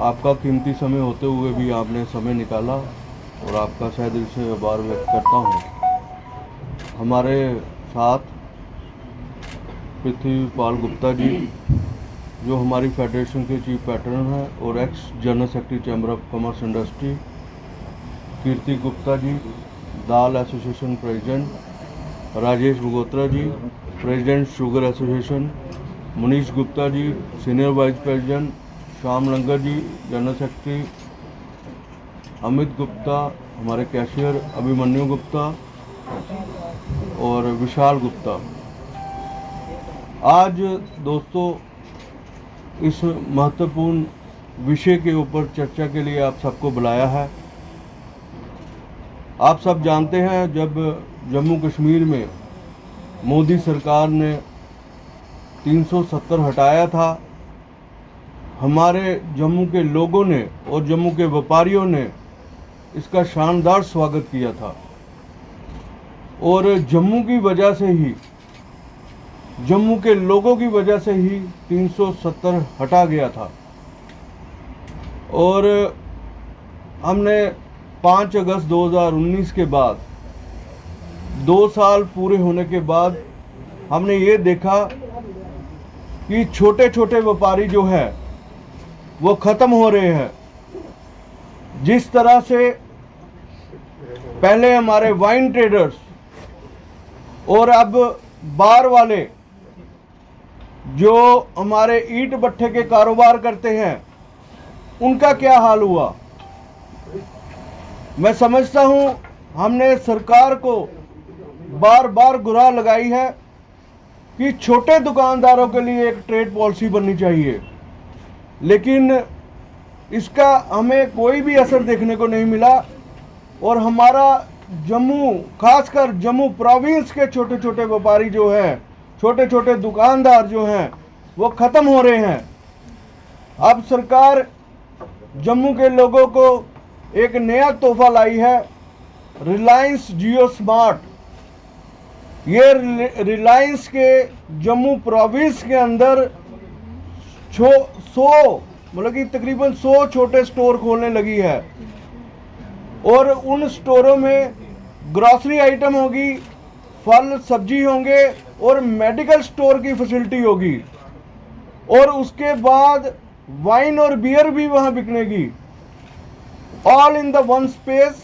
आपका कीमती समय होते हुए भी आपने समय निकाला और आपका शायद दिल से आभार व्यक्त करता हूँ। हमारे साथ पृथ्वीपाल गुप्ता जी, जो हमारी फेडरेशन के चीफ पैटर्न हैं और ex general secretary chamber of commerce industry, Kirti Gupta ji, dal association president, Rajesh Bhagotra ji, president sugar association, Munish Gupta ji, senior vice president, Shyam Langar ji, general secretary, Amit Gupta, हमारे कैशियर अभिमन्यु गुप्ता और विशाल गुप्ता। आज दोस्तों इस महत्वपूर्ण विषय के ऊपर चर्चा के लिए आप सबको बुलाया है। आप सब जानते हैं, जब जम्मू कश्मीर में मोदी सरकार ने 370 हटाया था, हमारे जम्मू के लोगों ने और जम्मू के व्यापारियों ने इसका शानदार स्वागत किया था और जम्मू की वजह से ही, जम्मू के लोगों की वजह से ही 370 हटा गया था। और हमने 5 अगस्त 2019 के बाद 2 साल पूरे होने के बाद हमने ये देखा कि छोटे छोटे व्यापारी जो है वो खत्म हो रहे हैं। जिस तरह से पहले हमारे वाइन ट्रेडर्स और अब बार वाले जो हमारे ईंट भट्ठे के कारोबार करते हैं, उनका क्या हाल हुआ। मैं समझता हूं हमने सरकार को बार बार गुहार लगाई है कि छोटे दुकानदारों के लिए एक ट्रेड पॉलिसी बननी चाहिए, लेकिन इसका हमें कोई भी असर देखने को नहीं मिला। और हमारा जम्मू, खासकर जम्मू प्रोविंस के छोटे छोटे व्यापारी जो हैं, छोटे छोटे दुकानदार जो हैं, वो ख़त्म हो रहे हैं। अब सरकार जम्मू के लोगों को एक नया तोहफा लाई है, रिलायंस जियो स्मार्ट। ये रिलायंस के जम्मू प्रोविंस के अंदर 100 मतलब कि तकरीबन 100 छोटे स्टोर खोलने लगी है और उन स्टोरों में ग्रॉसरी आइटम होगी, फल सब्जी होंगे और मेडिकल स्टोर की फैसिलिटी होगी। और उसके बाद वाइन और बियर भी वहां बिकनेगी, all in the one space.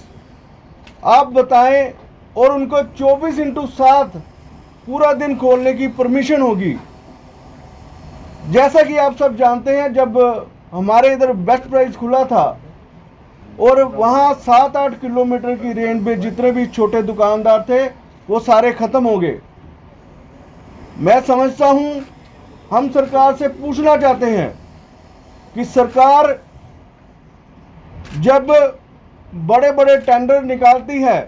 आप बताएं, और उनको 24/7 पूरा दिन खोलने की परमिशन होगी। जैसा कि आप सब जानते हैं, जब हमारे इधर बेस्ट प्राइस खुला था और वहाँ 7-8 किलोमीटर की रेंज में जितने भी छोटे दुकानदार थे वो सारे खत्म हो गए। मैं समझता हूँ हम सरकार से पूछना चाहते हैं कि सरकार जब बड़े बड़े टेंडर निकालती है,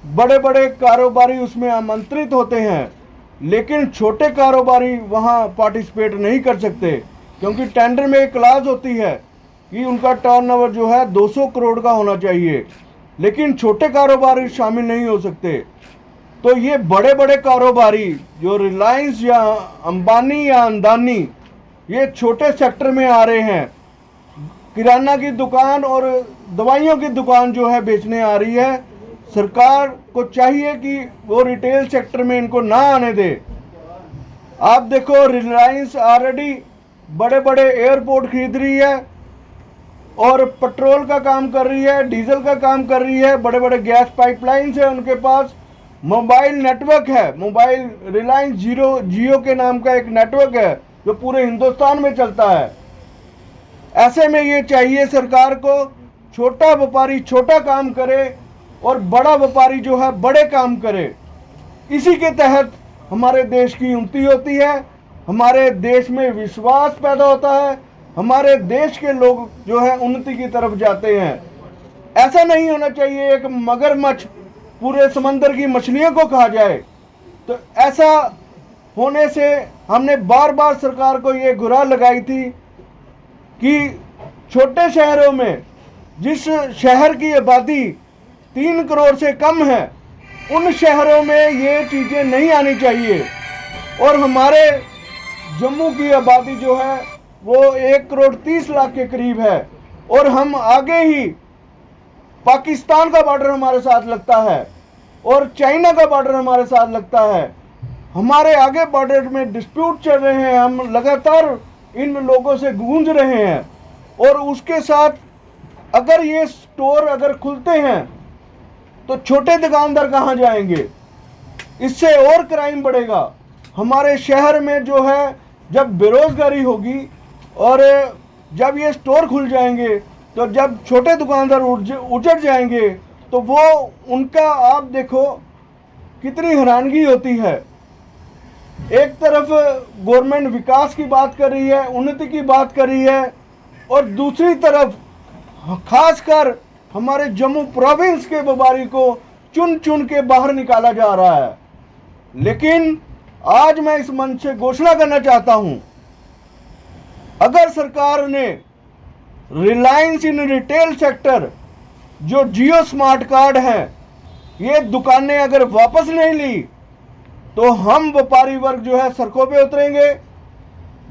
बड़े बड़े कारोबारी उसमें आमंत्रित होते हैं, लेकिन छोटे कारोबारी वहाँ पार्टिसिपेट नहीं कर सकते, क्योंकि टेंडर में एक क्लाज होती है कि उनका टर्नओवर जो है 200 करोड़ का होना चाहिए, लेकिन छोटे कारोबारी शामिल नहीं हो सकते। तो ये बड़े बड़े कारोबारी जो रिलायंस या अंबानी या अंदानी, ये छोटे सेक्टर में आ रहे हैं। किराना की दुकान और दवाइयों की दुकान जो है बेचने आ रही है। सरकार को चाहिए कि वो रिटेल सेक्टर में इनको ना आने दे। आप देखो, रिलायंस ऑलरेडी बड़े बड़े एयरपोर्ट खरीद रही है और पेट्रोल का काम कर रही है, डीजल का काम कर रही है, बड़े बड़े गैस पाइपलाइंस है उनके पास, मोबाइल नेटवर्क है, मोबाइल रिलायंस जियो के नाम का एक नेटवर्क है जो पूरे हिंदुस्तान में चलता है। ऐसे में ये चाहिए सरकार को, छोटा व्यापारी छोटा काम करे और बड़ा व्यापारी जो है बड़े काम करे। इसी के तहत हमारे देश की उन्नति होती है, हमारे देश में विश्वास पैदा होता है, हमारे देश के लोग जो है उन्नति की तरफ जाते हैं। ऐसा नहीं होना चाहिए एक मगरमच्छ पूरे समंदर की मछलियों को खा जाए। तो ऐसा होने से हमने बार बार सरकार को ये गुहार लगाई थी कि छोटे शहरों में, जिस शहर की आबादी 3 करोड़ से कम है, उन शहरों में ये चीज़ें नहीं आनी चाहिए। और हमारे जम्मू की आबादी जो है वो 1,30,00,000 के करीब है, और हम आगे ही पाकिस्तान का बॉर्डर हमारे साथ लगता है और चाइना का बॉर्डर हमारे साथ लगता है। हमारे आगे बॉर्डर में डिस्प्यूट चल रहे हैं, हम लगातार इन लोगों से गूंज रहे हैं। और उसके साथ अगर ये स्टोर अगर खुलते हैं तो छोटे दुकानदार कहाँ जाएंगे? इससे और क्राइम बढ़ेगा। हमारे शहर में जो है जब बेरोजगारी होगी और जब ये स्टोर खुल जाएंगे तो जब छोटे दुकानदार उजड़ जाएंगे तो वो उनका आप देखो कितनी हैरानगी होती है। एक तरफ गवर्नमेंट विकास की बात कर रही है, उन्नति की बात कर रही है, और दूसरी तरफ खासकर हमारे जम्मू प्रोविंस के व्यापारी को चुन चुन के बाहर निकाला जा रहा है। लेकिन आज मैं इस मंच से घोषणा करना चाहता हूं, अगर सरकार ने रिलायंस इन रिटेल सेक्टर जो जियो स्मार्ट कार्ड है, ये दुकानें अगर वापस नहीं ली तो हम व्यापारी वर्ग जो है सड़कों पे उतरेंगे,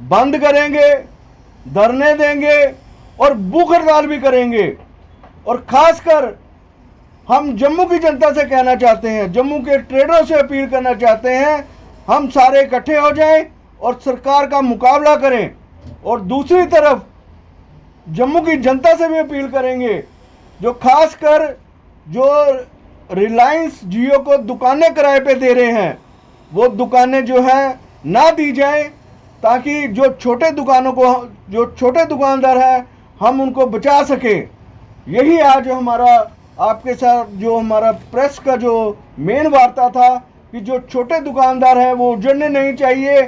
बंद करेंगे, धरने देंगे और भूख हड़ताल भी करेंगे। और खासकर हम जम्मू की जनता से कहना चाहते हैं, जम्मू के ट्रेडरों से अपील करना चाहते हैं, हम सारे इकट्ठे हो जाएं और सरकार का मुकाबला करें। और दूसरी तरफ जम्मू की जनता से भी अपील करेंगे, जो खासकर जो रिलायंस जियो को दुकानें किराए पे दे रहे हैं, वो दुकानें जो है ना दी जाए, ताकि जो छोटे दुकानदार हैं हम उनको बचा सकें। यही आज हमारा आपके साथ जो हमारा प्रेस का जो मेन वार्ता था कि जो छोटे दुकानदार हैं वो उजड़ने नहीं चाहिए।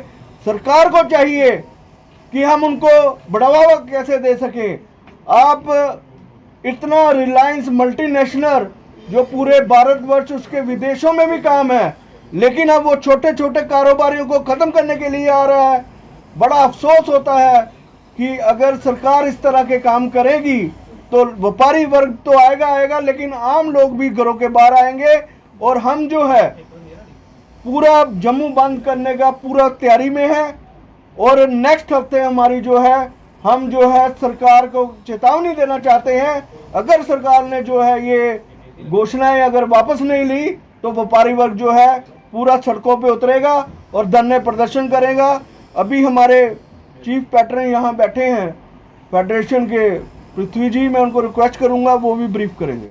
सरकार को चाहिए कि हम उनको बढ़ावा कैसे दे सकें। आप इतना रिलायंस मल्टीनेशनल जो पूरे भारतवर्ष उसके विदेशों में भी काम है, लेकिन अब वो छोटे छोटे कारोबारियों को खत्म करने के लिए आ रहा है। बड़ा अफसोस होता है कि अगर सरकार इस तरह के काम करेगी तो व्यापारी वर्ग तो आएगा, लेकिन आम लोग भी घरों के बाहर आएंगे। और हम जो है पूरा जम्मू बंद करने का पूरा तैयारी में है। और नेक्स्ट हफ्ते हमारी जो है हम जो है सरकार को चेतावनी देना चाहते हैं, अगर सरकार ने जो है ये घोषणाएं अगर वापस नहीं ली तो व्यापारी वर्ग जो है पूरा सड़कों पे उतरेगा और धरने प्रदर्शन करेगा। अभी हमारे चीफ पैटर्न यहाँ बैठे हैं फेडरेशन के, पृथ्वी जी, मैं उनको रिक्वेस्ट करूंगा वो भी ब्रीफ करेंगे।